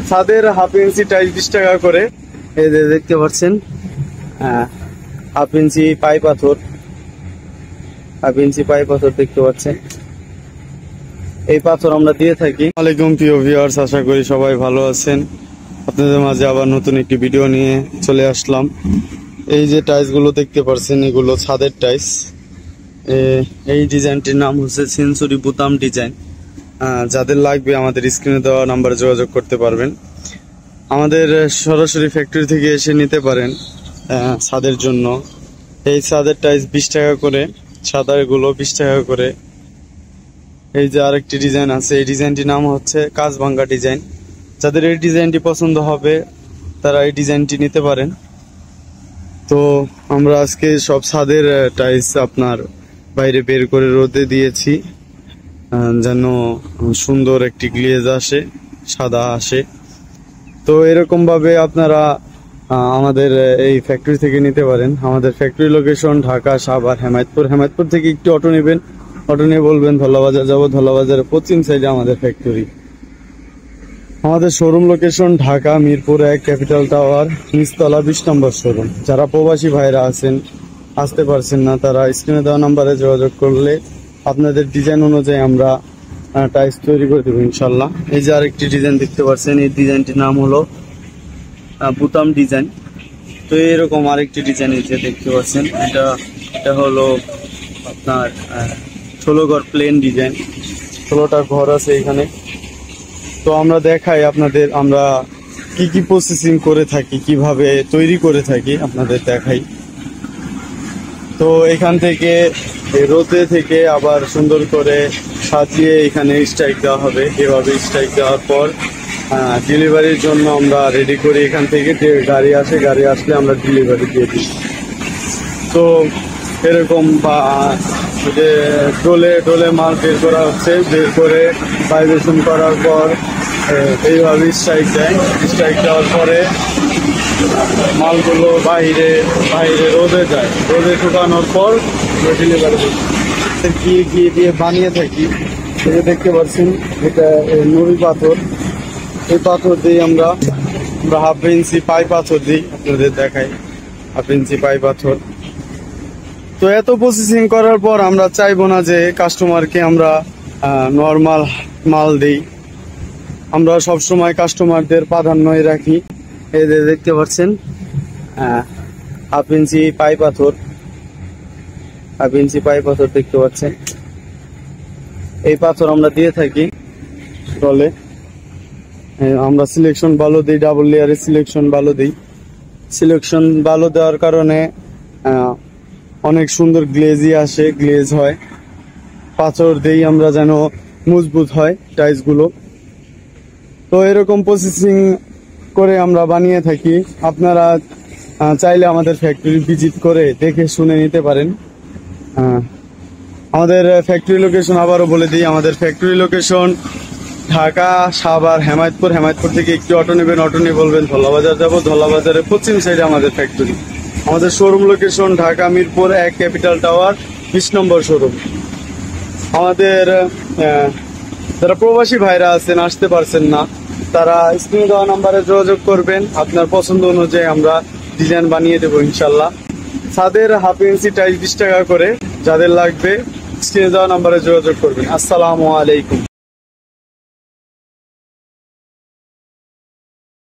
ছাদের half inch tiles 20 টাকা করে। এই যে দেখতে পাচ্ছেন হাফ ইঞ্চি পাই পাথর, হাফ ইঞ্চি পাই পাথর দেখতে পাচ্ছেন। এই পাথর আমরা দিয়ে থাকি। ওয়ালাইকুম প্রিয় ভিউয়ার্স, আশা করি সবাই ভালো আছেন। আপনাদের মাঝে আবার নতুন একটি ভিডিও নিয়ে চলে আসলাম। এই যে টাইলস গুলো দেখতে পাচ্ছেন, এগুলো ছাদের টাইলস। এই ডিজাইনটির নাম হচ্ছে সেঞ্চুরি বুতাম ডিজাইন। যাদের লাগবে আমাদের স্ক্রিনে দেওয়া নাম্বারে যোগাযোগ করতে পারবেন। আমাদের সরাসরি ফ্যাক্টরি থেকে এসে নিতে পারেন ছাদের জন্য। এই ছাদের টাইলস 20 টাকা করে, সাদাগুলো 20 টাকা করে। এই যে আরেকটি ডিজাইন আছে, এই ডিজাইনটির নাম হচ্ছে কাঁচভাঙ্গা ডিজাইন। যাদের এই ডিজাইনটি পছন্দ হবে তারা এই ডিজাইনটি নিতে পারেন। তো আমরা আজকে সব ছাদের টাইলস আপনার বাইরে বের করে রোদে দিয়েছি, যেন সুন্দর একটি গ্লেজ আসে, সাদা আসে। তো এরকম ভাবে আপনারা আমাদের এই ফ্যাক্টরি থেকে নিতে পারেন। আমাদের ফ্যাক্টরি লোকেশন ঢাকা, সাভার, হেমায়তপুর। হেমায়তপুর থেকে একটু অটো নেবেন, অটো নিয়ে বলবেন ধলাবাজার যাবো, ধলাবাজারের পশ্চিম সাইডে আমাদের ফ্যাক্টরি। আমাদের showroom location Dhaka Mirpur 1 capital tower, নিচতলা 20 নম্বর শোরুম। যারা প্রবাসী ভাইরা আছেন, আসতে পারছেন না, তারা স্ক্রিনে দেওয়া নাম্বারে যোগাযোগ করলে আপনাদের ডিজাইন অনুযায়ী আমরা টাইলস তৈরি করে দেবো ইনশাল্লাহ। এই যে আরেকটি ডিজাইন দেখতে পাচ্ছেন, এই ডিজাইনটির নাম হলো বুতাম ডিজাইন। তো এরকম আরেকটি ডিজাইন এই যে দেখতে পাচ্ছেন, এটা হলো আপনার 16 ঘর প্লেন ডিজাইন। 16টা ঘর আছে এখানে। তো আমরা দেখাই আপনাদের, আমরা কি কি প্রসেসিং করে থাকি, কিভাবে তৈরি করে থাকি আপনাদের দেখাই। তো এখান থেকে রোদে থেকে আবার সুন্দর করে সাজিয়ে এখানে স্ট্রাইক দেওয়া হবে। এভাবে স্ট্রাইক দেওয়ার পর ডেলিভারির জন্য আমরা রেডি করি। এখান থেকে যে গাড়ি আসে, গাড়ি আসলে আমরা ডেলিভারি দিয়ে দিই। তো এরকম যে ডোলে মাল বের করা হচ্ছে, বের করে ভাইব্রেশন করার পর এইভাবে স্ট্রাইক দেয়। স্ট্রাইক দেওয়ার পরে মালগুলো বাইরে রোদে যায়। রোদে শুকানোর পর ডেলিভারি ঘি দিয়ে বানিয়ে থাকি। এই যে দেখতে পাচ্ছেন, এটা নুড়ি পাথর। এই পাথর দিয়ে আমরা হাফ ইঞ্চি পাই পাথর দিই, আপনাদের দেখাই। হাফ ইঞ্চি পাই পাথর। তো এত প্রসেসিং করার পর আমরা চাইবো না যে কাস্টমারকে আমরা নর্মাল মাল দিই। আমরা সবসময় কাস্টমারদের প্রাধান্যই রাখি। এই যে দেখতে পাচ্ছেন হাফ ইঞ্চি পাই পাথর, হাফ ইঞ্চি পাই পাথর দেখতে পাচ্ছেন। এই পাথর আমরা দিয়ে থাকি তলে। আমরা সিলেকশন ভালো দিই, ডাবল লেয়ারের সিলেকশন ভালো দিই। সিলেকশন ভালো দেওয়ার কারণে অনেক সুন্দর গ্লেজি আসে, গ্লেজ হয়। পাথর দেই আমরা যেন মজবুত হয় টাইলস গুলো। তো এরকম প্রসেসিং করে আমরা বানিয়ে থাকি। আপনারা চাইলে আমাদের ফ্যাক্টরি ভিজিট করে দেখে শুনে নিতে পারেন। আমাদের ফ্যাক্টরি লোকেশন আবারও বলে দিই, আমাদের ফ্যাক্টরি লোকেশন ঢাকা, সাভার, হেমায়তপুর। হেমায়তপুর থেকে একটু অটো নেবেন, অটো নিয়ে বলবেন ধলাবাজার যাবো, ধলাবাজারের পশ্চিম সাইডে আমাদের ফ্যাক্টরি। আমাদের showroom location Dhaka Mirpur 1 capital tower, 20 নম্বর শোরুম। আমাদের যারা প্রবাসী ভাইরা আছেন, আসতে পারছেন না, তারা স্ক্রিনে দেওয়া নাম্বারে যোগাযোগ করবেন। আপনার পছন্দ অনুযায়ী আমরা ডিজাইন বানিয়ে দেবো ইনশাল্লাহ। ছাদের হাফ ইঞ্চি টাইলস 20 টাকা করে। যাদের লাগবে স্ক্রিনে দেওয়া নাম্বারে যোগাযোগ করবেন। আসসালামু আলাইকুম।